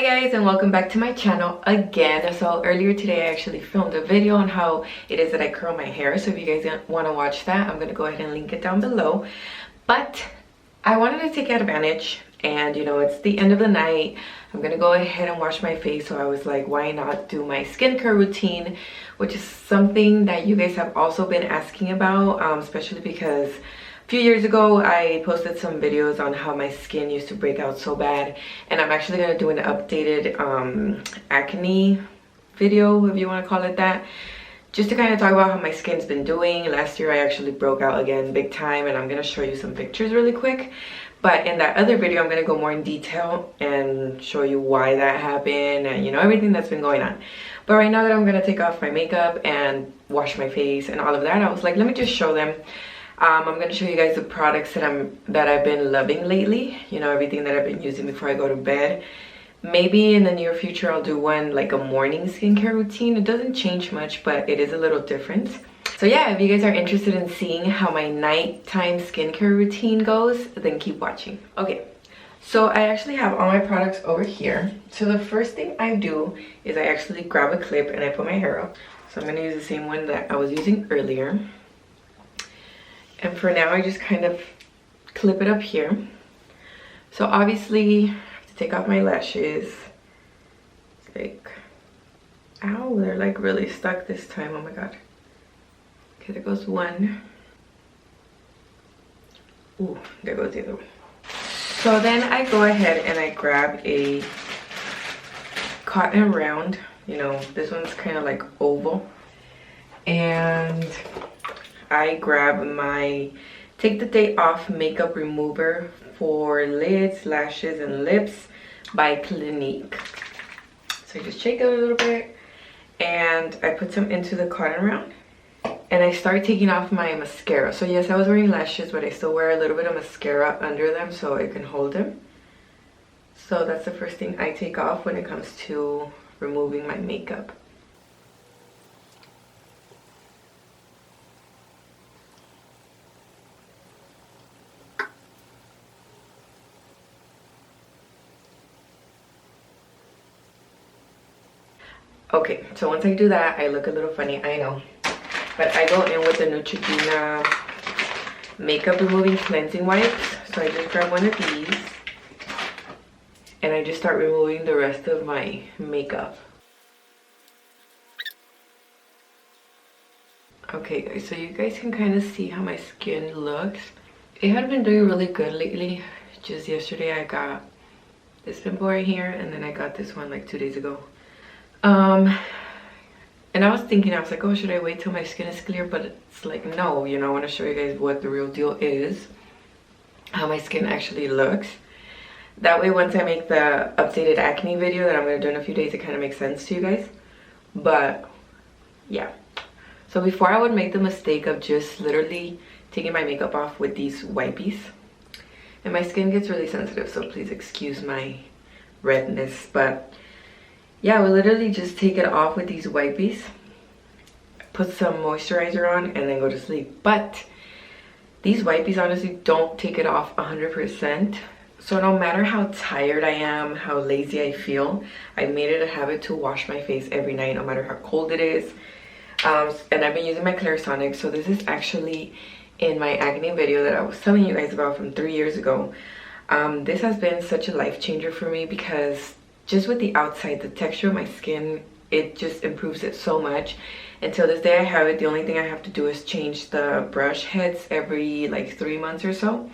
Hi guys, and welcome back to my channel again. So earlier today I actually filmed a video on how it is that I curl my hair. So if you guys want to watch that, I'm going to go ahead and link it down below. But I wanted to take advantage, and you know, it's the end of the night. I'm going to go ahead and wash my face. So I was like, why not do my skincare routine, which is something that you guys have also been asking about, especially because a few years ago I posted some videos on how my skin used to break out so bad, and I'm actually going to do an updated acne video, if you want to call it that, just to kind of talk about how my skin's been doing. Last year I actually broke out again big time, and I'm going to show you some pictures really quick. But in that other video I'm going to go more in detail and show you why that happened and, you know, everything that's been going on. But right now that I'm going to take off my makeup and wash my face and all of that, I was like, let me just show them. I'm going to show you guys the products that I've been loving lately. You know, everything that I've been using before I go to bed. Maybe in the near future I'll do one like a morning skincare routine. It doesn't change much, but it is a little different. So yeah, if you guys are interested in seeing how my nighttime skincare routine goes, then keep watching. Okay, so I actually have all my products over here. So the first thing I do is I actually grab a clip and I put my hair up. So I'm going to use the same one that I was using earlier. And for now, I just kind of clip it up here. So obviously, I have to take off my lashes. Like, ow, they're like really stuck this time. Oh my god. Okay, there goes one. Ooh, there goes the other one. So then I go ahead and I grab a cotton round. You know, this one's kind of like oval. And I grab my Take the Day Off makeup remover for lids, lashes, and lips by Clinique. So I just shake it a little bit and I put some into the cotton round, and I start taking off my mascara. So yes, I was wearing lashes, but I still wear a little bit of mascara under them so I can hold them. So that's the first thing I take off when it comes to removing my makeup. Okay, so once I do that, I look a little funny, I know. But I go in with the Neutrogena makeup removing cleansing wipes. So I just grab one of these and I just start removing the rest of my makeup. Okay guys, so you guys can kind of see how my skin looks. It had been doing really good lately. Just yesterday I got this pimple right here, and then I got this one like 2 days ago. And I was thinking, I was like, oh, should I wait till my skin is clear? But it's like, no, you know, I want to show you guys what the real deal is, how my skin actually looks. That way, once I make the updated acne video that I'm going to do in a few days, it kind of makes sense to you guys. But yeah, so before I would make the mistake of just literally taking my makeup off with these wipies, and my skin gets really sensitive, so please excuse my redness. But yeah, I would literally just take it off with these wipies, put some moisturizer on, and then go to sleep. But these wipies honestly don't take it off 100%. So no matter how tired I am, how lazy I feel, I made it a habit to wash my face every night, no matter how cold it is. And I've been using my Clarisonic. So this is actually in my acne video that I was telling you guys about from 3 years ago. This has been such a life changer for me, because just with the outside, the texture of my skin, it just improves it so much. Until this day I have it. The only thing I have to do is change the brush heads every like 3 months or so.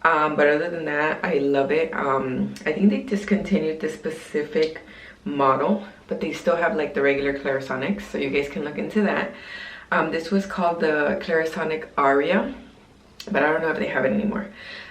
But other than that, I love it. I think they discontinued this specific model, but they still have like the regular Clarisonics, so you guys can look into that. This was called the Clarisonic Aria, but I don't know if they have it anymore.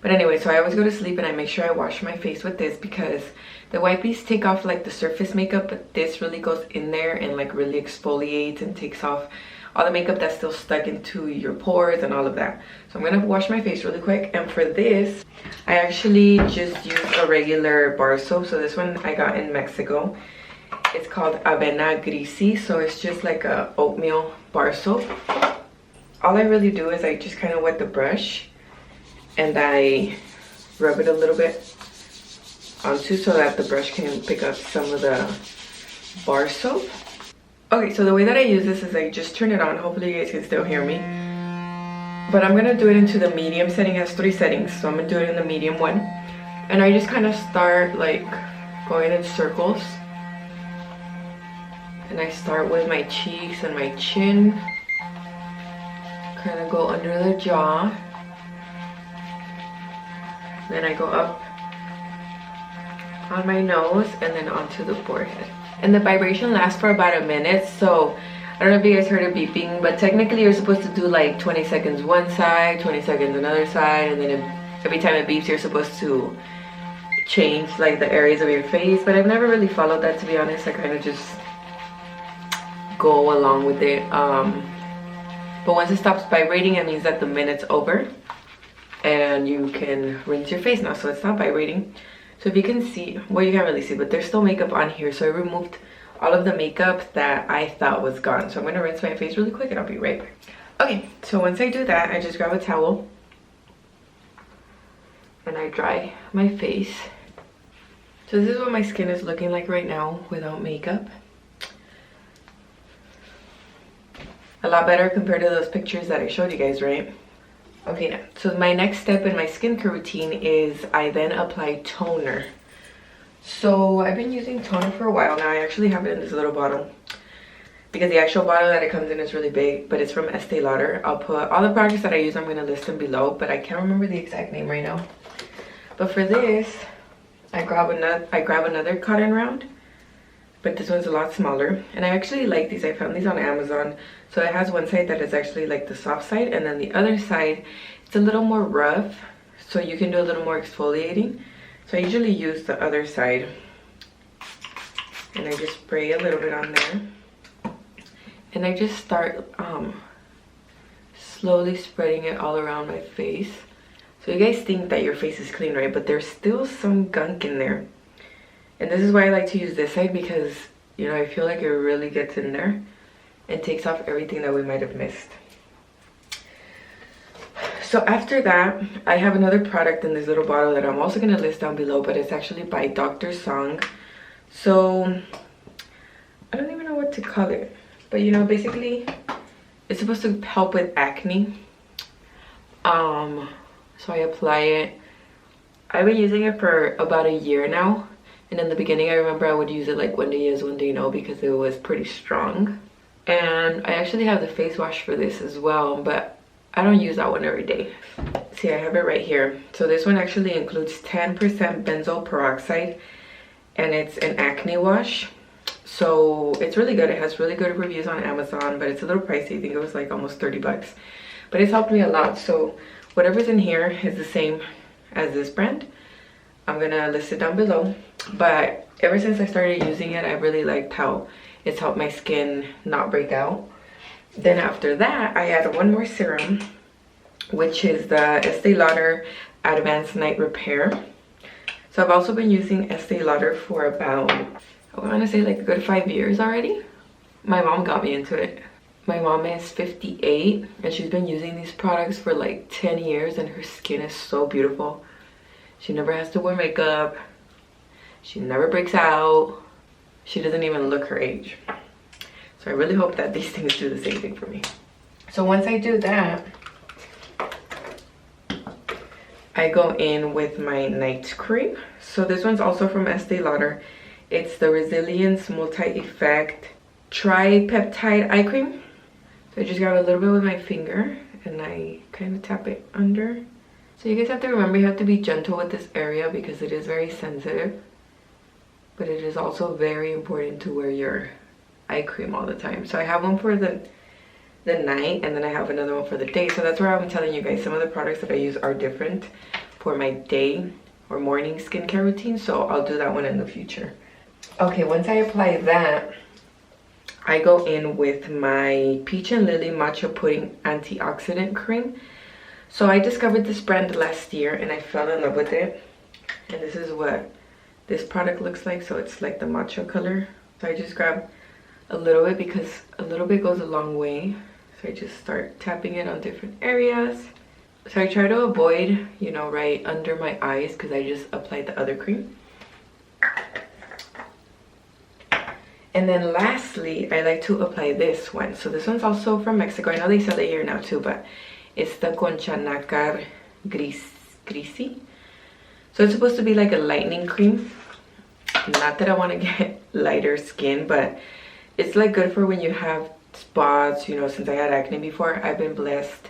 But anyway, so I always go to sleep and I make sure I wash my face with this, because the wipies take off like the surface makeup, but this really goes in there and like really exfoliates and takes off all the makeup that's still stuck into your pores and all of that. So I'm gonna wash my face really quick. And for this, I actually just use a regular bar soap. So this one I got in Mexico. It's called Avena Grisi. So it's just like a oatmeal bar soap. All I really do is I just kind of wet the brush and I rub it a little bit onto so that the brush can pick up some of the bar soap. Okay, so the way that I use this is I just turn it on. Hopefully you guys can still hear me. But I'm gonna do it into the medium setting. It has 3 settings, so I'm gonna do it in the medium one. And I just kind of start like going in circles. And I start with my cheeks and my chin. Kind of go under the jaw. Then I go up on my nose and then onto the forehead. And the vibration lasts for about a minute, so I don't know if you guys heard it beeping, but technically you're supposed to do like 20 seconds one side, 20 seconds another side, and then every time it beeps you're supposed to change like the areas of your face. But I've never really followed that, to be honest. I kind of just go along with it. But once it stops vibrating, it means that the minute's over and you can rinse your face now. So it's not vibrating. So if you can see, well, you can't really see, but there's still makeup on here. So I removed all of the makeup that I thought was gone. So I'm gonna rinse my face really quick and I'll be right back. Okay, so once I do that, I just grab a towel and I dry my face. So this is what my skin is looking like right now without makeup. A lot better compared to those pictures that I showed you guys, right? Okay, now, so my next step in my skincare routine is I then apply toner. So I've been using toner for a while now. I actually have it in this little bottle because the actual bottle that it comes in is really big, but it's from Estee Lauder. I'll put all the products that I use, I'm going to list them below, but I can't remember the exact name right now. But for this, I grab another cotton round, but this one's a lot smaller. And I actually like these. I found these on Amazon. So it has one side that is actually like the soft side, and then the other side, it's a little more rough, so you can do a little more exfoliating. So I usually use the other side, and I just spray a little bit on there. And I just start slowly spreading it all around my face. So you guys think that your face is clean, right? But there's still some gunk in there. And this is why I like to use this side, because, you know, I feel like it really gets in there and takes off everything that we might have missed. So after that, I have another product in this little bottle that I'm also going to list down below, but it's actually by Dr. Song. So I don't even know what to call it, but you know, basically it's supposed to help with acne. So I apply it. I've been using it for about a year now, and in the beginning I remember I would use it like one day yes, one day no, because it was pretty strong. And I actually have the face wash for this as well, but I don't use that one every day. See, I have it right here. So this one actually includes 10% benzoyl peroxide, and it's an acne wash. So it's really good. It has really good reviews on Amazon, but it's a little pricey. I think it was like almost 30 bucks. But it's helped me a lot. So whatever's in here is the same as this brand. I'm gonna list it down below. But ever since I started using it, I really liked how it's helped my skin not break out. Then after that, I add one more serum, which is the Estee Lauder Advanced Night Repair. So I've also been using Estee Lauder for about, I want to say like a good 5 years already. My mom got me into it. My mom is 58 and she's been using these products for like 10 years and her skin is so beautiful. She never has to wear makeup. She never breaks out. She doesn't even look her age. So I really hope that these things do the same thing for me. So once I do that, I go in with my night cream. So this one's also from Estee Lauder. It's the Resilience Multi-Effect Tri-Peptide Eye Cream. So I just grab a little bit with my finger and I kind of tap it under. So you guys have to remember, you have to be gentle with this area because it is very sensitive. But it is also very important to wear your eye cream all the time. So I have one for the night, and then I have another one for the day. So that's where I'm telling you guys some of the products that I use are different for my day or morning skincare routine. So I'll do that one in the future. Okay, once I apply that, I go in with my Peach and Lily Matcha Pudding Antioxidant Cream. So I discovered this brand last year and I fell in love with it. And this is what this product looks like. So it's like the matcha color. So I just grab a little bit because a little bit goes a long way. So I just start tapping it on different areas. So I try to avoid, you know, right under my eyes because I just applied the other cream. And then lastly, I like to apply this one. So this one's also from Mexico. I know they sell it here now too, but it's the Concha Nacar Grisi. So it's supposed to be like a lightening cream. Not that I want to get lighter skin, but it's like good for when you have spots. You know, since I had acne before, I've been blessed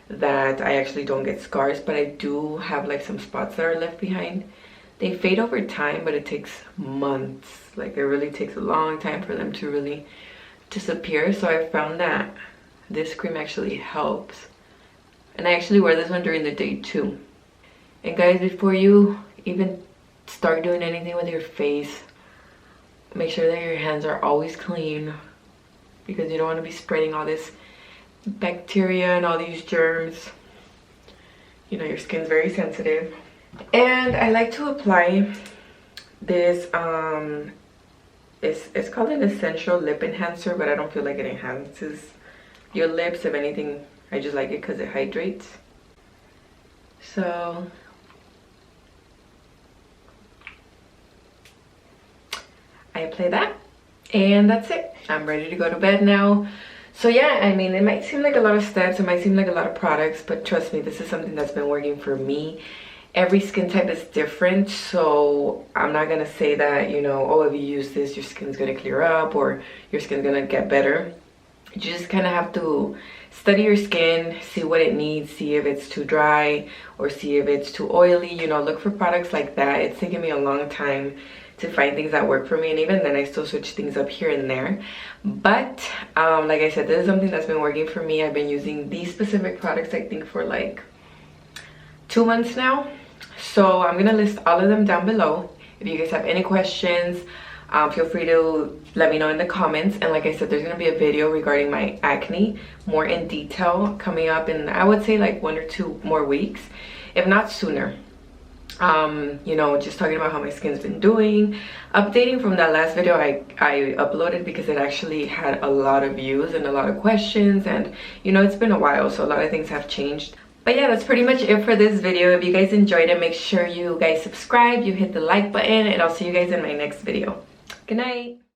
that I actually don't get scars, but I do have like some spots that are left behind. They fade over time, but it takes months. Like it really takes a long time for them to really disappear. So I found that this cream actually helps. And I actually wear this one during the day too. And guys, before you even start doing anything with your face, make sure that your hands are always clean, because you don't want to be spreading all this bacteria and all these germs. You know, your skin's very sensitive. And I like to apply this it's called an essential lip enhancer, but I don't feel like it enhances your lips. If anything, I just like it because it hydrates. So I apply that, and that's it. I'm ready to go to bed now. So yeah, I mean, it might seem like a lot of steps, it might seem like a lot of products, but trust me, this is something that's been working for me. Every skin type is different, so I'm not gonna say that, you know, oh, if you use this, your skin's gonna clear up or your skin's gonna get better. You just kind of have to study your skin, see what it needs, see if it's too dry or see if it's too oily. You know, look for products like that. It's taken me a long time to find things that work for me, and even then I still switch things up here and there. But like I said, this is something that's been working for me. I've been using these specific products, I think, for like 2 months now. So I'm gonna list all of them down below. If you guys have any questions, feel free to let me know in the comments. And like I said, there's gonna be a video regarding my acne more in detail coming up in, I would say, like 1 or 2 more weeks, if not sooner. You know, just talking about how my skin's been doing, updating from that last video I uploaded, because it actually had a lot of views and a lot of questions, and you know, it's been a while, so a lot of things have changed. But yeah, that's pretty much it for this video. If you guys enjoyed it, make sure you guys subscribe, you hit the like button, and I'll see you guys in my next video. Good night.